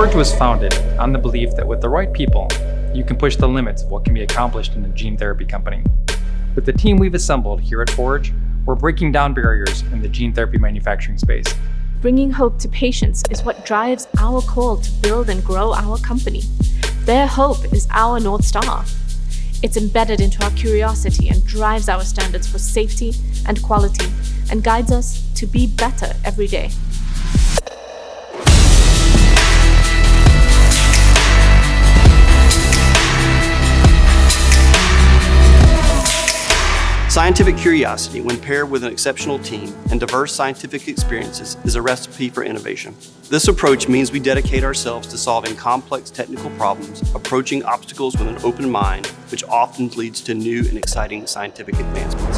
Forge was founded on the belief that with the right people, you can push the limits of what can be accomplished in a gene therapy company. With the team we've assembled here at Forge, we're breaking down barriers in the gene therapy manufacturing space. Bringing hope to patients is what drives our call to build and grow our company. Their hope is our North Star. It's embedded into our curiosity and drives our standards for safety and quality and guides us to be better every day. Scientific curiosity, when paired with an exceptional team and diverse scientific experiences, is a recipe for innovation. This approach means we dedicate ourselves to solving complex technical problems, approaching obstacles with an open mind, which often leads to new and exciting scientific advancements.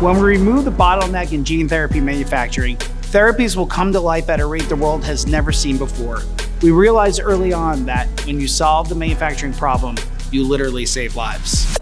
When we remove the bottleneck in gene therapy manufacturing, therapies will come to life at a rate the world has never seen before. We realized early on that when you solve the manufacturing problem, you literally save lives.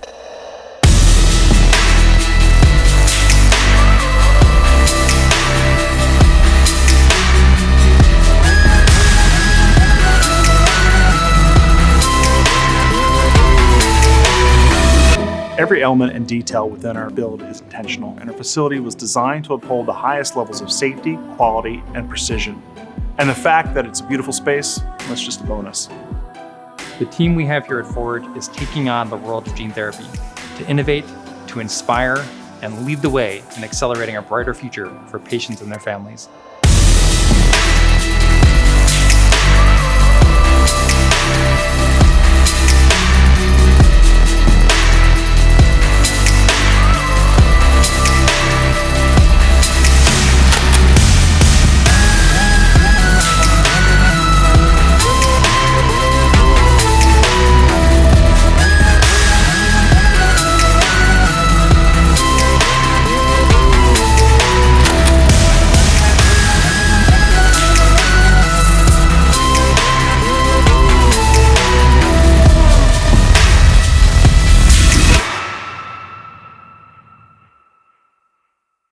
Every element and detail within our build is intentional, and our facility was designed to uphold the highest levels of safety, quality, and precision. And the fact that it's a beautiful space, that's just a bonus. The team we have here at Forge is taking on the world of gene therapy to innovate, to inspire, and lead the way in accelerating a brighter future for patients and their families.